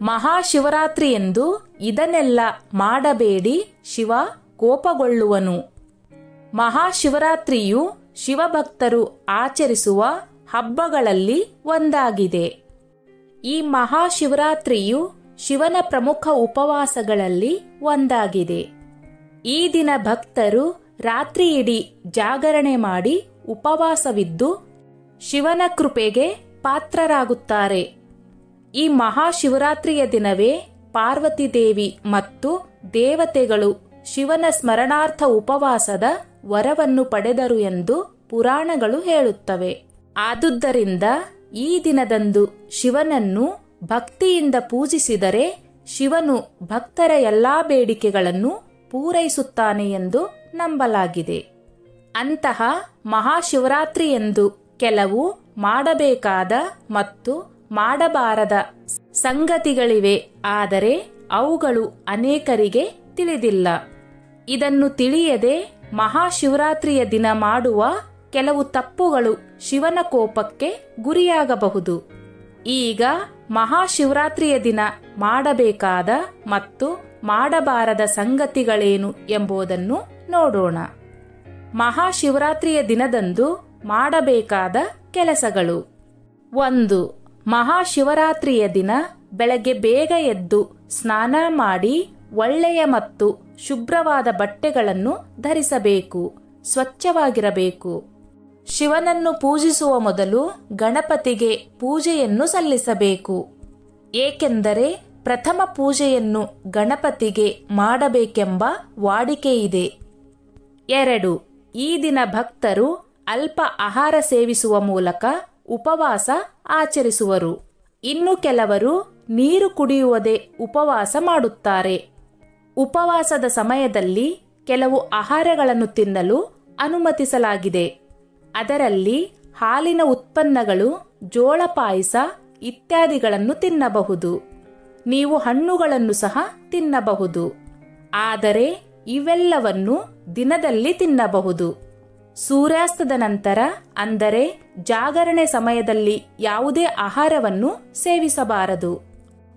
ಮಹಾಶಿವರಾತ್ರಿಯೆಂದು ಇದನ್ನೆಲ್ಲ ಮಾಡಬೇಡಿ, ಶಿವ ಕೋಪಗೊಳ್ಳುವನು. ಮಹಾಶಿವರಾತ್ರಿಯು ಶಿವಭಕ್ತರು ಆಚರಿಸುವ ಹಬ್ಬಗಳಲ್ಲಿ ಒಂದಾಗಿದೆ. ಈ ಮಹಾಶಿವರಾತ್ರಿಯು ಶಿವನ ಪ್ರಮುಖ ಉಪವಾಸಗಳಲ್ಲಿ ಒಂದಾಗಿದೆ. ಈ ದಿನ ಭಕ್ತರು ರಾತ್ರಿಯಿಡೀ ಜಾಗರಣೆ ಮಾಡಿ ಉಪವಾಸವಿದ್ದು ಶಿವನ ಕೃಪೆಗೆ ಪಾತ್ರರಾಗುತ್ತಾರೆ. ಈ ಮಹಾಶಿವರಾತ್ರಿಯ ದಿನವೇ ಪಾರ್ವತಿ ದೇವಿ ಮತ್ತು ದೇವತೆಗಳು ಶಿವನ ಸ್ಮರಣಾರ್ಥ ಉಪವಾಸದ ವರವನ್ನು ಪಡೆದರು ಎಂದು ಪುರಾಣಗಳು ಹೇಳುತ್ತವೆ. ಆದುದರಿಂದ ಈ ದಿನದಂದು ಶಿವನನ್ನು ಭಕ್ತಿಯಿಂದ ಪೂಜಿಸಿದರೆ ಶಿವನು ಭಕ್ತರ ಎಲ್ಲಾ ಬೇಡಿಕೆಗಳನ್ನು ಪೂರೈಸುತ್ತಾನೆ ಎಂದು ನಂಬಲಾಗಿದೆ. ಅಂತಹ ಮಹಾಶಿವರಾತ್ರಿಯೆಂದು ಕೆಲವು ಮಾಡಬೇಕಾದ ಮತ್ತು ಮಾಡಬಾರದ ಸಂಗತಿಗಳಿವೆ. ಆದರೆ ಅವುಗಳು ಅನೇಕರಿಗೆ ತಿಳಿದಿಲ್ಲ. ಇದನ್ನು ತಿಳಿಯದೆ ಮಹಾಶಿವರಾತ್ರಿಯ ದಿನ ಮಾಡುವ ಕೆಲವು ತಪ್ಪುಗಳು ಶಿವನ ಕೋಪಕ್ಕೆ ಗುರಿಯಾಗಬಹುದು. ಈಗ ಮಹಾಶಿವರಾತ್ರಿಯ ದಿನ ಮಾಡಬೇಕಾದ ಮತ್ತು ಮಾಡಬಾರದ ಸಂಗತಿಗಳೇನು ಎಂಬುದನ್ನು ನೋಡೋಣ. ಮಹಾಶಿವರಾತ್ರಿಯ ದಿನದಂದು ಮಾಡಬೇಕಾದ ಕೆಲಸಗಳು. 1. ಮಹಾಶಿವರಾತ್ರಿಯ ದಿನ ಬೆಳಗ್ಗೆ ಬೇಗ ಎದ್ದು ಸ್ನಾನ ಮಾಡಿ ಒಳ್ಳೆಯ ಮತ್ತು ಶುಭ್ರವಾದ ಬಟ್ಟೆಗಳನ್ನು ಧರಿಸಬೇಕು. ಸ್ವಚ್ಛವಾಗಿರಬೇಕು. ಶಿವನನ್ನು ಪೂಜಿಸುವ ಮೊದಲು ಗಣಪತಿಗೆ ಪೂಜೆಯನ್ನು ಸಲ್ಲಿಸಬೇಕು. ಏಕೆಂದರೆ ಪ್ರಥಮ ಪೂಜೆಯನ್ನು ಗಣಪತಿಗೆ ಮಾಡಬೇಕೆಂಬ ವಾಡಿಕೆಯಿದೆ. 2. ಈ ದಿನ ಭಕ್ತರು ಅಲ್ಪ ಆಹಾರ ಸೇವಿಸುವ ಮೂಲಕ ಉಪವಾಸ ಆಚರಿಸುವರು. ಇನ್ನು ಕೆಲವರು ನೀರು ಕುಡಿಯುವುದೇ ಉಪವಾಸ ಮಾಡುತ್ತಾರೆ. ಉಪವಾಸದ ಸಮಯದಲ್ಲಿ ಕೆಲವು ಆಹಾರಗಳನ್ನು ತಿನ್ನಲು ಅನುಮತಿಸಲಾಗಿದೆ. ಅದರಲ್ಲಿ ಹಾಲಿನ ಉತ್ಪನ್ನಗಳು, ಜೋಳ ಪಾಯಸ ಇತ್ಯಾದಿಗಳನ್ನು ತಿನ್ನಬಹುದು. ನೀವು ಹಣ್ಣುಗಳನ್ನು ಸಹ ತಿನ್ನಬಹುದು. ಆದರೆ ಇವೆಲ್ಲವನ್ನು ದಿನದಲ್ಲಿ ತಿನ್ನಬಹುದು. ಸೂರ್ಯಾಸ್ತದ ನಂತರ ಅಂದರೆ ಜಾಗರಣೆ ಸಮಯದಲ್ಲಿ ಯಾವುದೇ ಆಹಾರವನ್ನು ಸೇವಿಸಬಾರದು.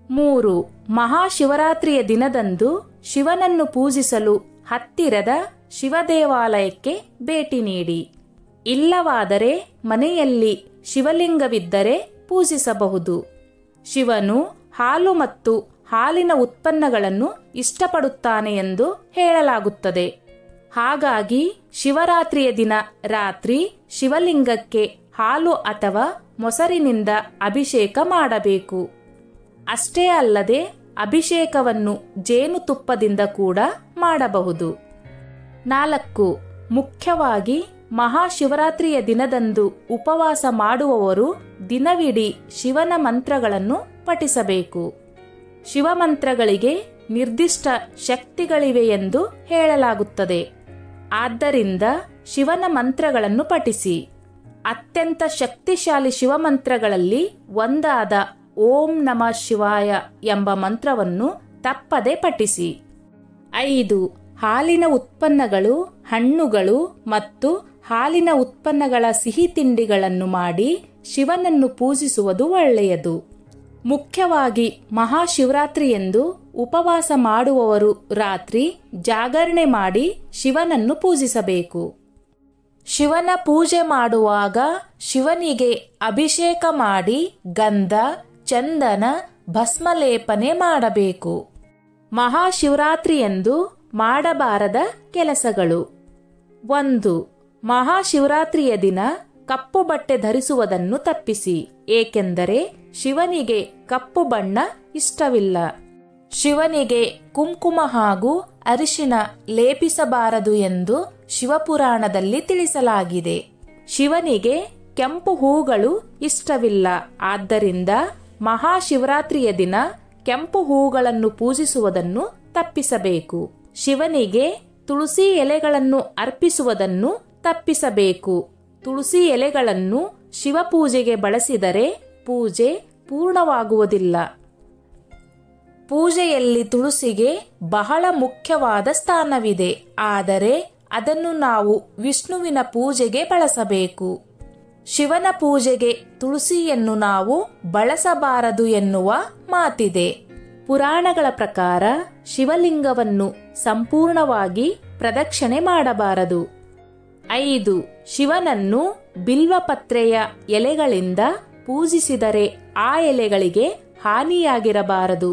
3. ಮಹಾಶಿವರಾತ್ರಿಯ ದಿನದಂದು ಶಿವನನ್ನು ಪೂಜಿಸಲು ಹತ್ತಿರದ ಶಿವ ದೇವಾಲಯಕ್ಕೆ ಭೇಟಿ ನೀಡಿ. ಇಲ್ಲವಾದರೆ ಮನೆಯಲ್ಲಿ ಶಿವಲಿಂಗವಿದ್ದರೆ ಪೂಜಿಸಬಹುದು. ಶಿವನು ಹಾಲು ಮತ್ತು ಹಾಲಿನ ಉತ್ಪನ್ನಗಳನ್ನು ಇಷ್ಟಪಡುತ್ತಾನೆ ಎಂದು ಹೇಳಲಾಗುತ್ತದೆ. ಹಾಗಾಗಿ ಶಿವರಾತ್ರಿಯ ದಿನ ರಾತ್ರಿ ಶಿವಲಿಂಗಕ್ಕೆ ಹಾಲು ಅಥವಾ ಮೊಸರಿನಿಂದ ಅಭಿಷೇಕ ಮಾಡಬೇಕು. ಅಷ್ಟೇ ಅಲ್ಲದೆ ಅಭಿಷೇಕವನ್ನು ಜೇನುತುಪ್ಪದಿಂದ ಕೂಡ ಮಾಡಬಹುದು. 4. ಮುಖ್ಯವಾಗಿ ಮಹಾಶಿವರಾತ್ರಿಯ ದಿನದಂದು ಉಪವಾಸ ಮಾಡುವವರು ದಿನವಿಡೀ ಶಿವನ ಮಂತ್ರಗಳನ್ನು ಪಠಿಸಬೇಕು. ಶಿವಮಂತ್ರಗಳಿಗೆ ನಿರ್ದಿಷ್ಟ ಶಕ್ತಿಗಳಿವೆ ಎಂದು ಹೇಳಲಾಗುತ್ತದೆ. ಆದ್ದರಿಂದ ಶಿವನ ಮಂತ್ರಗಳನ್ನು ಪಠಿಸಿ. ಅತ್ಯಂತ ಶಕ್ತಿಶಾಲಿ ಶಿವಮಂತ್ರಗಳಲ್ಲಿ ಒಂದಾದ ಓಂ ನಮಃ ಶಿವಾಯ ಎಂಬ ಮಂತ್ರವನ್ನು ತಪ್ಪದೆ ಪಠಿಸಿ. 5. ಹಾಲಿನ ಉತ್ಪನ್ನಗಳು, ಹಣ್ಣುಗಳು ಮತ್ತು ಹಾಲಿನ ಉತ್ಪನ್ನಗಳ ಸಿಹಿ ತಿಂಡಿಗಳನ್ನು ಮಾಡಿ ಶಿವನನ್ನು ಪೂಜಿಸುವುದು ಒಳ್ಳೆಯದು. ಮುಖ್ಯವಾಗಿ ಮಹಾಶಿವರಾತ್ರಿಯೆಂದು ಉಪವಾಸ ಮಾಡುವವರು ರಾತ್ರಿ ಜಾಗರಣೆ ಮಾಡಿ ಶಿವನನ್ನು ಪೂಜಿಸಬೇಕು. ಶಿವನ ಪೂಜೆ ಮಾಡುವಾಗ ಶಿವನಿಗೆ ಅಭಿಷೇಕ ಮಾಡಿ ಗಂಧ, ಚಂದನ, ಭಸ್ಮಲೇಪನೆ ಮಾಡಬೇಕು. ಮಹಾಶಿವರಾತ್ರಿಯೆಂದು ಮಾಡಬಾರದ ಕೆಲಸಗಳು. 1. ಮಹಾಶಿವರಾತ್ರಿಯ ದಿನ ಕಪ್ಪು ಬಟ್ಟೆ ಧರಿಸುವುದನ್ನು ತಪ್ಪಿಸಿ. ಏಕೆಂದರೆ ಶಿವನಿಗೆ ಕಪ್ಪು ಬಣ್ಣ ಇಷ್ಟವಿಲ್ಲ. ಶಿವನಿಗೆ ಕುಂಕುಮ ಹಾಗೂ ಅರಿಶಿನ ಲೇಪಿಸಬಾರದು ಎಂದು ಶಿವಪುರಾಣದಲ್ಲಿ ತಿಳಿಸಲಾಗಿದೆ. ಶಿವನಿಗೆ ಕೆಂಪು ಹೂಗಳು ಇಷ್ಟವಿಲ್ಲ. ಆದ್ದರಿಂದ ಮಹಾಶಿವರಾತ್ರಿಯ ದಿನ ಕೆಂಪು ಹೂಗಳನ್ನು ಪೂಜಿಸುವುದನ್ನು ತಪ್ಪಿಸಬೇಕು. ಶಿವನಿಗೆ ತುಳಸಿ ಎಲೆಗಳನ್ನು ಅರ್ಪಿಸುವುದನ್ನು ತಪ್ಪಿಸಬೇಕು. ತುಳಸಿ ಎಲೆಗಳನ್ನು ಶಿವಪೂಜೆಗೆ ಬಳಸಿದರೆ ಪೂಜೆ ಪೂರ್ಣವಾಗುವುದಿಲ್ಲ. ಪೂಜೆಯಲ್ಲಿ ತುಳಸಿಗೆ ಬಹಳ ಮುಖ್ಯವಾದ ಸ್ಥಾನವಿದೆ. ಆದರೆ ಅದನ್ನು ನಾವು ವಿಷ್ಣುವಿನ ಪೂಜೆಗೆ ಬಳಸಬೇಕು. ಶಿವನ ಪೂಜೆಗೆ ತುಳಸಿಯನ್ನು ನಾವು ಬಳಸಬಾರದು ಎನ್ನುವ ಮಾತಿದೆ. ಪುರಾಣಗಳ ಪ್ರಕಾರ ಶಿವಲಿಂಗವನ್ನು ಸಂಪೂರ್ಣವಾಗಿ ಪ್ರದಕ್ಷಿಣೆ ಮಾಡಬಾರದು. 5. ಶಿವನನ್ನು ಬಿಲ್ವಪತ್ರೆಯ ಎಲೆಗಳಿಂದ ಪೂಜಿಸಿದರೆ ಆ ಎಲೆಗಳಿಗೆ ಹಾನಿಯಾಗಿರಬಾರದು.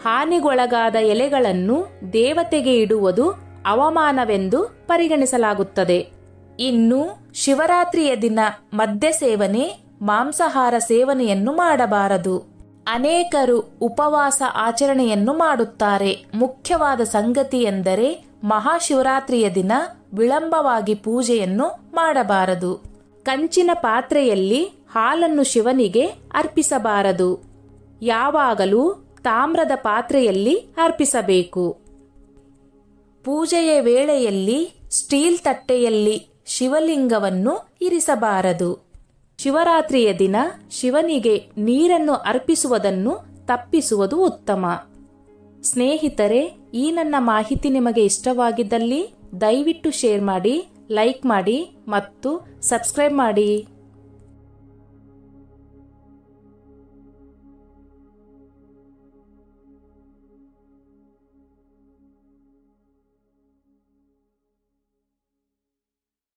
ಹಾನಿಗೊಳಗಾದ ಎಲೆಗಳನ್ನು ದೇವತೆಗೆ ಇಡುವುದು ಅವಮಾನವೆಂದು ಪರಿಗಣಿಸಲಾಗುತ್ತದೆ. ಇನ್ನು ಶಿವರಾತ್ರಿಯ ದಿನ ಮದ್ಯ ಸೇವನೆ, ಮಾಂಸಾಹಾರ ಸೇವನೆಯನ್ನು ಮಾಡಬಾರದು. ಅನೇಕರು ಉಪವಾಸ ಆಚರಣೆಯನ್ನು ಮಾಡುತ್ತಾರೆ. ಮುಖ್ಯವಾದ ಸಂಗತಿ ಎಂದರೆ ಮಹಾಶಿವರಾತ್ರಿಯ ದಿನ ವಿಳಂಬವಾಗಿ ಪೂಜೆಯನ್ನು ಮಾಡಬಾರದು. ಕಂಚಿನ ಪಾತ್ರೆಯಲ್ಲಿ ಹಾಲನ್ನು ಶಿವನಿಗೆ ಅರ್ಪಿಸಬಾರದು. ಯಾವಾಗಲೂ ತಾಮ್ರದ ಪಾತ್ರೆಯಲ್ಲಿ ಅರ್ಪಿಸಬೇಕು. ಪೂಜೆಯ ವೇಳೆಯಲ್ಲಿ ಸ್ಟೀಲ್ ತಟ್ಟೆಯಲ್ಲಿ ಶಿವಲಿಂಗವನ್ನು ಇರಿಸಬಾರದು. ಶಿವರಾತ್ರಿಯ ದಿನ ಶಿವನಿಗೆ ನೀರನ್ನು ಅರ್ಪಿಸುವುದನ್ನು ತಪ್ಪಿಸುವುದು ಉತ್ತಮ. ಸ್ನೇಹಿತರೆ, ಈ ನನ್ನ ಮಾಹಿತಿ ನಿಮಗೆ ಇಷ್ಟವಾಗಿದ್ದಲ್ಲಿ ದಯವಿಟ್ಟು ಶೇರ್ ಮಾಡಿ, ಲೈಕ್ ಮಾಡಿ ಮತ್ತು ಸಬ್ಸ್ಕ್ರೈಬ್ ಮಾಡಿ.